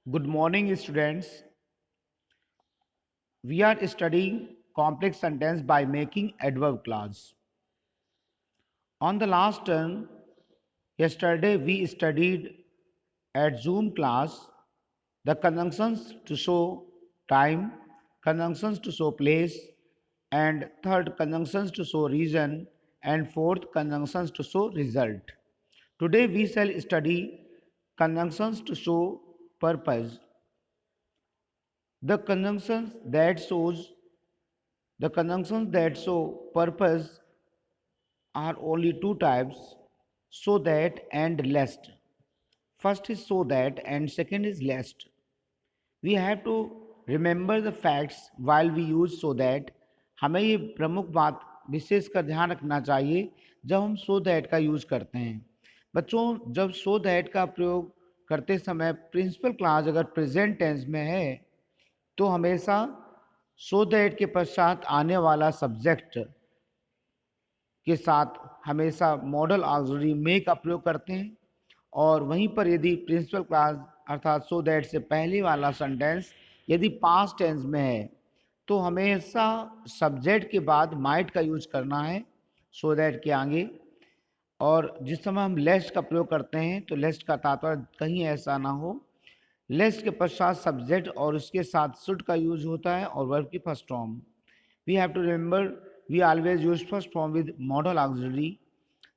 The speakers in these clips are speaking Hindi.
Good morning, students. We are studying complex sentence by making adverb clause. On the last turn, yesterday we studied at Zoom class the conjunctions to show time, conjunctions to show place, and third conjunctions to show reason, and fourth conjunctions to show result. Today we shall study conjunctions to show purpose. The conjunctions that shows The conjunctions that show purpose are only two types, so that and lest. First is so that and second is lest. We have to remember the facts while we use so that. हमें ये प्रमुख बात विशेष कर ध्यान रखना चाहिए जब हम सो दैट का यूज करते हैं। बच्चों, जब सो दैट का प्रयोग करते समय प्रिंसिपल क्लास अगर प्रेजेंट टेंस में है तो हमेशा सो दैट के पश्चात आने वाला सब्जेक्ट के साथ हमेशा मॉडल ऑक्सिलरी मे का प्रयोग करते हैं। और वहीं पर यदि प्रिंसिपल क्लास अर्थात सो दैट से पहले वाला सेंटेंस यदि पास्ट टेंस में है तो हमेशा सब्जेक्ट के बाद माइट का यूज करना है सो दैट के आगे। और जिस समय हम लेस्ट का प्रयोग करते हैं तो लेस्ट का तात्पर्य कहीं ऐसा ना हो। लेस्ट के पश्चात सब्जेक्ट और उसके साथ शुड का यूज होता है और वर्ब की first form. We have to remember we always use first form with modal auxiliary.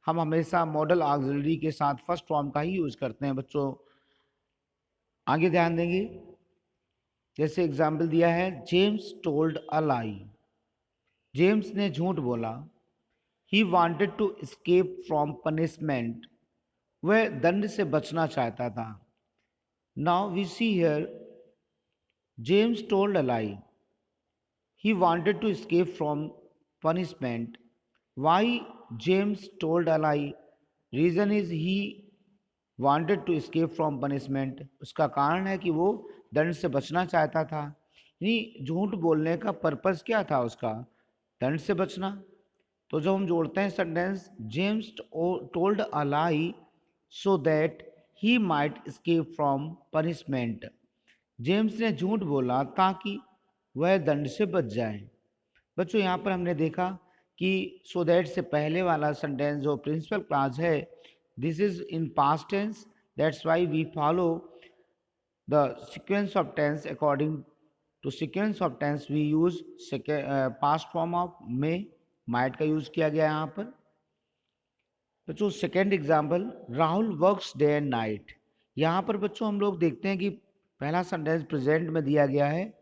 हम हमेशा मॉडल ऑक्सिलरी के साथ फर्स्ट फॉर्म का ही यूज करते हैं। बच्चों आगे ध्यान देंगे, जैसे एग्जाम्पल दिया है, James told a lie. James ने झूठ बोला। He wanted to escape from punishment. वह दंड से बचना चाहता था। Now we see here James told a lie. He wanted to escape from punishment. Why James told a lie? Reason is he wanted to escape from punishment. उसका कारण है कि वो दंड से बचना चाहता था। नहीं, झूठ बोलने का पर्पस क्या था उसका? दंड से बचना। तो जब हम जोड़ते हैं sentence James told a lie so that he might escape from punishment. James ने झूठ बोला ताकि वह दंड से बच जाए। बच्चों यहाँ पर हमने देखा कि सो दैट से पहले वाला सेंटेंस जो प्रिंसिपल क्लास है this is in past tense. That's why we follow the sequence of tense according to sequence of tense we use past form of may might का यूज किया गया यहाँ पर। बच्चों second example, Rahul works day and night. यहाँ पर बच्चों हम लोग देखते हैं कि पहला सेंटेंस प्रेजेंट में दिया गया है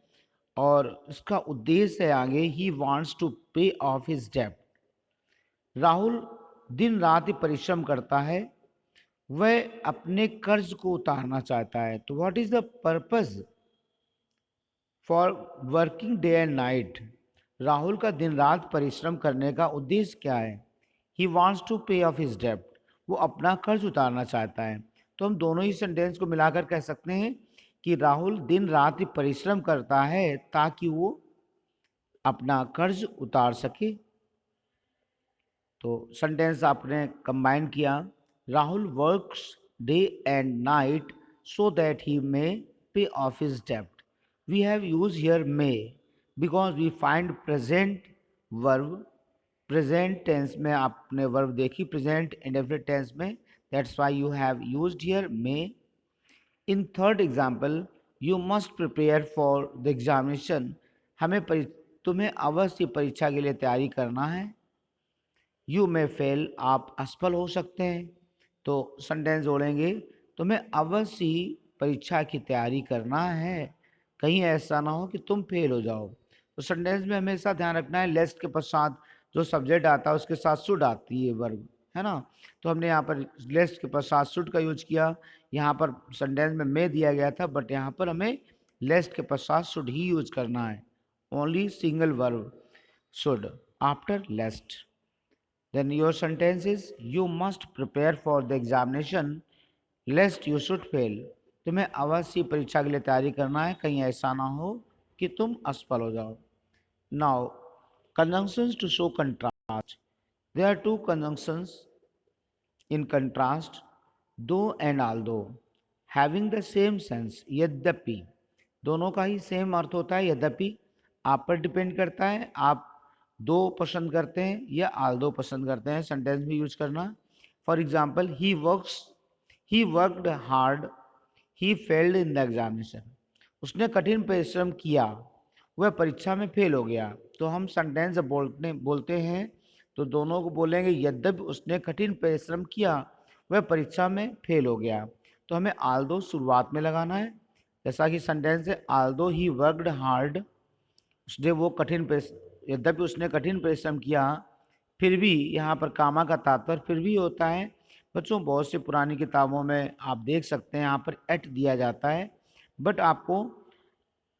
और इसका उद्देश्य है आगे ही वांट्स टू पे ऑफ हिज डेब्ट। राहुल दिन रात परिश्रम करता है, वह अपने कर्ज को उतारना चाहता है। तो what is the purpose for working day and night? Rahul का दिन रात परिश्रम करने का उद्देश्य क्या है? ही वांट्स टू पे ऑफ हिज डेब्ट। वो अपना कर्ज उतारना चाहता है। तो हम दोनों ही सेंटेंस को मिलाकर कह सकते हैं कि राहुल दिन रात परिश्रम करता है ताकि वो अपना कर्ज उतार सके। तो सेंटेंस आपने कंबाइन किया, Rahul works day and night so that he may pay off his डेब्ट। We have use here may because we find present verb. Present tense में आपने वर्ब देखी प्रेजेंट इंडेफिनिट टेंस में, that's why you have used here may. In third example, you must prepare for the examination. तुम्हें अवश्य परीक्षा के लिए तैयारी करना है। यू मे फेल, आप असफल हो सकते हैं। तो सेंटेंस जोड़ेंगे, तुम्हें अवश्य ही परीक्षा की तैयारी करना है, कहीं ऐसा ना हो कि तुम फेल हो जाओ। तो सेंटेंस में हमेशा ध्यान रखना है लेस्ट के पश्चात जो सब्जेक्ट आता है उसके साथ शुड आती है वर्ब, है ना। तो हमने यहाँ पर लेस्ट के पश्चात शुड का यूज किया। यहाँ पर सेंटेंस में मे दिया गया था बट यहाँ पर हमें लेस्ट के पश्चात शुड ही यूज करना है। Only single verb should after lest. Then your sentence is you must prepare for the examination lest you should fail. तुम्हें अवश्य परीक्षा के लिए तैयारी करना है, कहीं ऐसा ना हो कि तुम असफल हो जाओ। Now, conjunctions to show contrast. There are two conjunctions in contrast, though and although. Having the same sense, यद्यपि, दोनों का ही सेम अर्थ होता है। यद्यपि आप पर डिपेंड करता है, आप दो पसंद करते हैं या आल दो पसंद करते हैं सेंटेंस में यूज करना। For example, he worked hard, he failed in the examination. उसने कठिन परिश्रम किया, वह परीक्षा में फेल हो गया। तो हम सेंटेंस जब बोलते हैं तो दोनों को बोलेंगे यद्यपि उसने कठिन परिश्रम किया, वह परीक्षा में फेल हो गया। तो हमें आल दो शुरुआत में लगाना है। जैसा कि सेंटेंस है, आल दो ही वर्कड हार्ड, उसने वो यद्यपि उसने कठिन परिश्रम किया, फिर भी, यहाँ पर कामा का तात्पर्य फिर भी होता है। बच्चों, बहुत सी पुरानी किताबों में आप देख सकते हैं यहाँ पर एट दिया जाता है, बट आपको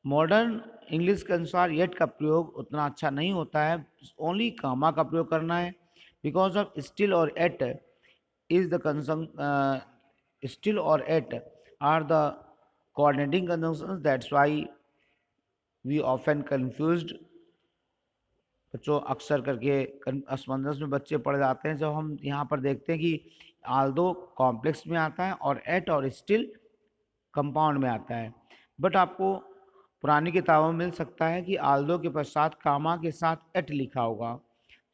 मॉडर्न इंग्लिश के अनुसार एट का प्रयोग उतना अच्छा नहीं होता है, ओनली कामा का प्रयोग करना है। बिकॉज ऑफ स्टिल और एट इज द स्टिल और yet are the coordinating conjunctions, that's why we often confused। बच्चों, अक्सर करके असमंजस में बच्चे पड़ जाते हैं जब हम यहाँ पर देखते हैं कि आल्दो कॉम्प्लेक्स में आता है और एट और स्टिल कंपाउंड में आता है। बट आपको पुरानी किताबों में मिल सकता है कि आल्दो के पश्चात कामा के साथ एट लिखा होगा,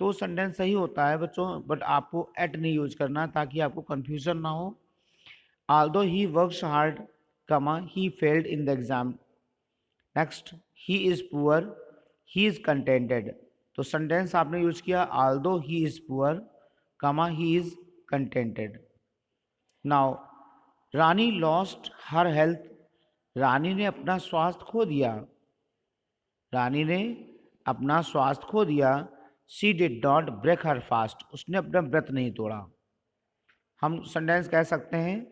तो सेंटेंस सही होता है बच्चों। बट आपको एट नहीं यूज करना ताकि आपको कन्फ्यूजन ना हो। Aldous he works hard, comma he failed in the exam. Next, he is poor, he is contented. तो सेंटेंस आपने यूज किया although he is poor, comma he is contented. Now, Rani lost her health, Rani ने अपना स्वास्थ्य खो दिया। रानी ने अपना स्वास्थ्य खो दिया। She did not break her fast, उसने अपना व्रत नहीं तोड़ा। हम सेंटेंस कह सकते हैं,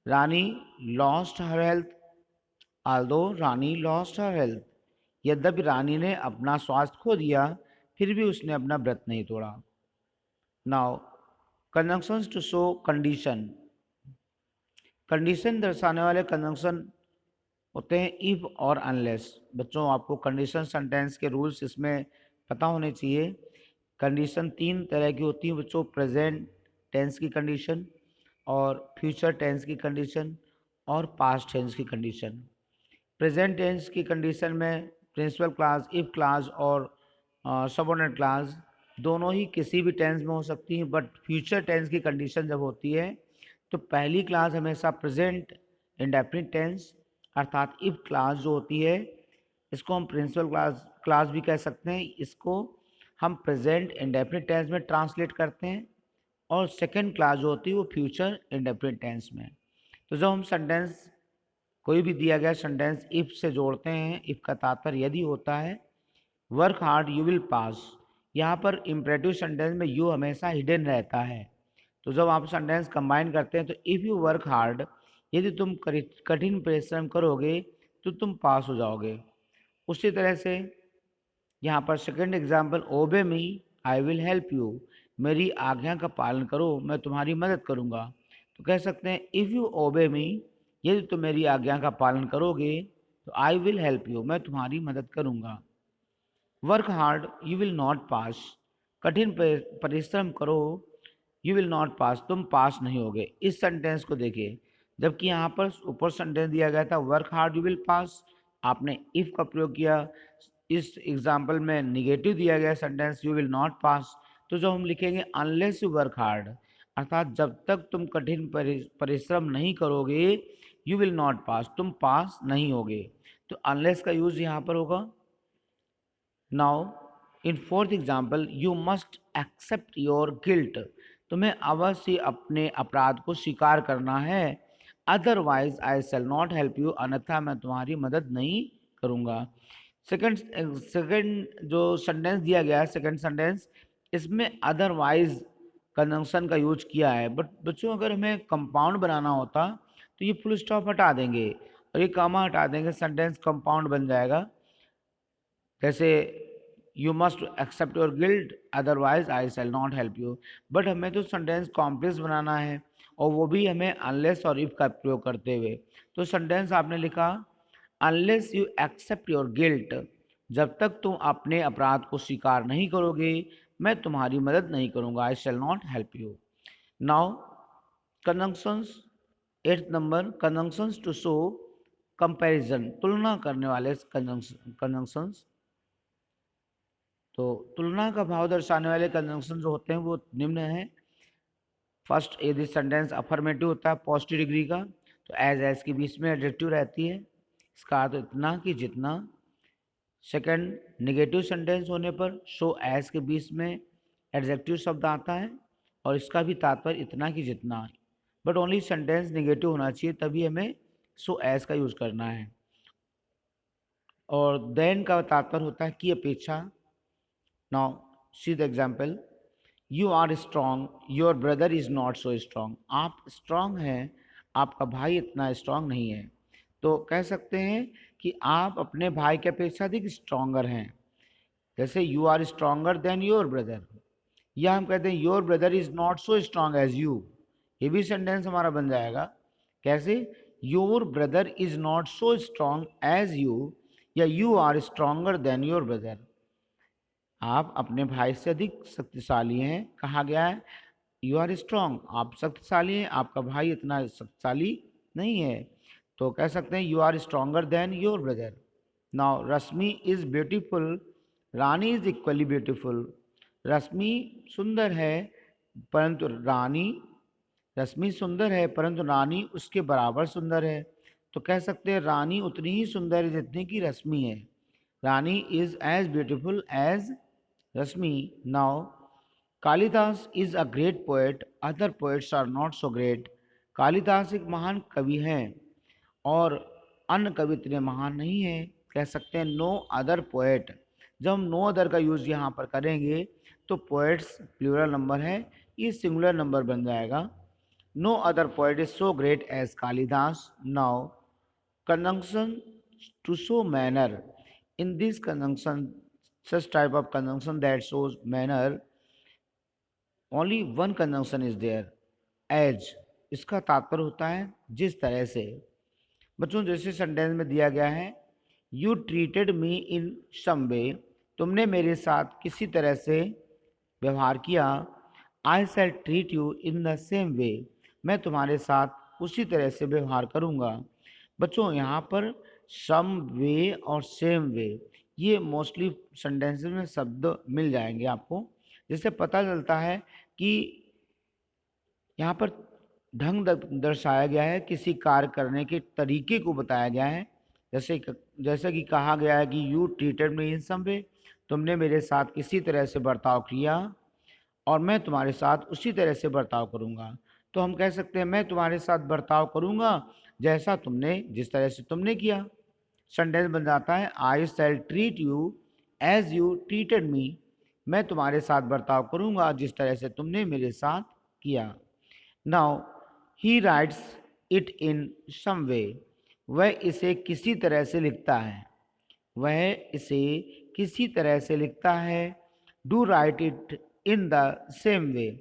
रानी लॉस्ट हर हेल्थ, आल्दो रानी लॉस्ट हर हेल्थ। यद्यपि रानी ने अपना स्वास्थ्य खो दिया, फिर भी उसने अपना व्रत नहीं तोड़ा। Now, conjunctions to show condition. Condition दर्शाने वाले कंजंक्शन होते हैं इफ और अनलेस। बच्चों, आपको कंडीशन सेंटेंस के रूल्स इसमें पता होने चाहिए। कंडीशन तीन तरह की होती है बच्चों, प्रेजेंट टेंस की कंडीशन और फ्यूचर टेंस की कंडीशन और पास्ट टेंस की कंडीशन। प्रेजेंट टेंस की कंडीशन में प्रिंसिपल क्लास, इफ क्लास और सबऑर्डिनेट क्लास दोनों ही किसी भी टेंस में हो सकती हैं। बट फ्यूचर टेंस की कंडीशन जब होती है तो पहली क्लास हमेशा प्रेजेंट इंडेफिनिट टेंस अर्थात इफ क्लास जो होती है, इसको हम प्रिंसिपल क्लास भी कह सकते हैं। इसको हम प्रेजेंट इंडेफिनिट टेंस में ट्रांसलेट करते हैं और सेकेंड क्लास जो होती है वो फ्यूचर इंडेफिनिट टेंस में। तो जब हम सेंटेंस कोई भी दिया गया सेंटेंस इफ से जोड़ते हैं, इफ का तात्पर्य यदि होता है। Work hard you will pass, यहाँ पर इम्परेटिव सेंटेंस में यू हमेशा हिडन रहता है। तो जब आप सेंटेंस कंबाइन करते हैं तो इफ़ यू वर्क हार्ड, यदि तुम कठिन परिश्रम करोगे तो तुम पास हो जाओगे। उसी तरह से यहाँ पर second example, obey me I will help you, मेरी आज्ञा का पालन करो मैं तुम्हारी मदद करूँगा। तो कह सकते हैं इफ़ यू ओबे मी, यदि तुम मेरी आज्ञा का पालन करोगे तो आई विल हेल्प यू, मैं तुम्हारी मदद करूँगा। Work hard you will not pass, कठिन परिश्रम करो, यू विल नॉट पास, तुम पास नहीं होगे। इस सेंटेंस को देखिए, जबकि यहाँ पर ऊपर सेंटेंस दिया गया था work hard you will pass, आपने इफ का प्रयोग किया। इस एग्जाम्पल में निगेटिव दिया गया sentence you will not pass. तो जब हम लिखेंगे अनलेस यू वर्क हार्ड, अर्थात जब तक तुम कठिन परिश्रम नहीं करोगे, यू विल नॉट पास, तुम पास नहीं होगे। तो अनलेस का यूज यहाँ पर होगा। Now in fourth example, you must accept your guilt, तुम्हें अवश्य अपने अपराध को स्वीकार करना है। Otherwise I shall not help you, अन्यथा मैं तुम्हारी मदद नहीं करूँगा। सेकंड जो सेंटेंस दिया गया है, सेकंड सेंटेंस, इसमें अदरवाइज कंजंक्शन का यूज किया है। बट बच्चों, अगर हमें कंपाउंड बनाना होता तो ये फुल स्टॉप हटा देंगे और ये कामा हटा देंगे, सेंटेंस कंपाउंड बन जाएगा। जैसे you must accept your guilt otherwise I shall not help you. But हमें तो सेंटेंस कॉम्प्लेक्स बनाना है और वो भी हमें अनलेस और इफ का प्रयोग करते हुए। तो सेंटेंस आपने लिखा unless you accept your guilt, जब तक तुम अपने अपराध को स्वीकार नहीं करोगे मैं तुम्हारी मदद नहीं करूँगा। I shall not help you. Now conjunctions 8th number conjunctions to show comparison, तुलना करने वाले कंजंक्शंस। तो तुलना का भाव दर्शाने वाले कंजंक्शन जो होते हैं वो निम्न हैं। फर्स्ट, यदि सेंटेंस अफर्मेटिव होता है पॉजिटिव डिग्री का, तो एज के बीच में एडजेक्टिव रहती है, इसका अर्थ इतना कि जितना। सेकंड, नेगेटिव सेंटेंस होने पर शो एज के बीच में एडजेक्टिव शब्द आता है और इसका भी तात्पर्य इतना कि जितना, बट ओनली सेंटेंस नेगेटिव होना चाहिए, तभी हमें शो एज का यूज करना है। और देन का तात्पर्य होता है कि अपेक्षा। Now see the example, you are strong, your brother is not so strong. आप स्ट्रांग हैं, आपका भाई इतना स्ट्रांग नहीं है। तो कह सकते हैं कि आप अपने भाई की अपेक्षा अधिक स्ट्रांगर हैं। जैसे you are stronger than your brother, या हम कहते हैं your brother is not so strong as you. ये भी सेंटेंस हमारा बन जाएगा। कैसे? Your brother is not so strong as you, या you are stronger than your brother. आप अपने भाई से अधिक शक्तिशाली हैं, कहा गया है यू आर स्ट्रांग, आप शक्तिशाली हैं, आपका भाई इतना शक्तिशाली नहीं है। तो कह सकते हैं you are stronger than your brother. Now Rashmi is beautiful, Rani is equally beautiful. Rashmi सुंदर है परंतु रश्मि सुंदर है परंतु रानी उसके बराबर सुंदर है। तो कह सकते हैं रानी उतनी ही सुंदर है जितनी की रश्मि है। Rani is as beautiful as Rashmi. Now Kalidas is a great poet, other poets are not so great. Kalidas एक महान कवि हैं और अन्य कवि इतने महान नहीं हैं। कह सकते हैं नो अदर पोएट। जब हम नो अदर का यूज़ यहाँ पर करेंगे तो पोएट्स प्लूरल नंबर है, ये सिंगुलर नंबर बन जाएगा। No other poet is so great as Kalidas. Now conjunction to show manner. In this conjunction, such type of conjunction that shows manner, only one conjunction is there, as। इसका तात्पर्य होता है जिस तरह से। बच्चों जैसे सेंटेंस में दिया गया है you treated me in some वे, तुमने मेरे साथ किसी तरह से व्यवहार किया। I shall treat you in the same way, मैं तुम्हारे साथ उसी तरह से व्यवहार करूँगा। बच्चों यहाँ पर सम वे और सेम वे ये मोस्टली सेंटेंसेस में शब्द मिल जाएंगे आपको, जिससे पता चलता है कि यहाँ पर ढंग दर्शाया गया है, किसी कार्य करने के तरीके को बताया गया है। जैसे कि कहा गया है कि you treated me in some वे, तुमने मेरे साथ किसी तरह से बर्ताव किया और मैं तुम्हारे साथ उसी तरह से बर्ताव करूँगा। तो हम कह सकते हैं मैं तुम्हारे साथ बर्ताव करूँगा जैसा जिस तरह से तुमने किया। सेंटेंस बन जाता है I shall treat you as you treated me, मैं तुम्हारे साथ बर्ताव करूँगा जिस तरह से तुमने मेरे साथ किया। Now he writes it in some way, वह इसे किसी तरह से लिखता है, वह इसे किसी तरह से लिखता है। Do write it in the same वे,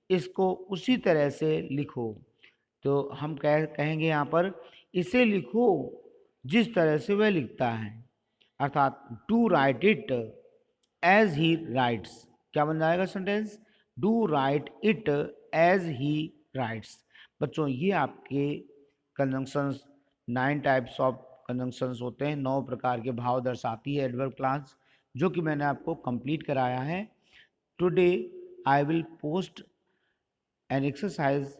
इसको उसी तरह से लिखो। तो हम कहेंगे यहाँ पर इसे लिखो जिस तरह से वह लिखता है, अर्थात do write it as he writes. क्या बन जाएगा sentence? Do write it as he writes. बच्चों ये आपके कंजंक्शंस 9 टाइप्स ऑफ कंजंक्शंस होते हैं, 9 प्रकार के भाव दर्शाती है एडवर्ब क्लास, जो कि मैंने आपको कंप्लीट कराया है। Today I will post an exercise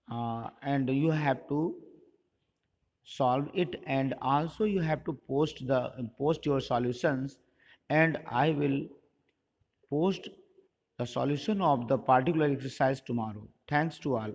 and you have to solve it, and also you have to post your solutions, and I will post the solution of the particular exercise tomorrow. Thanks to all.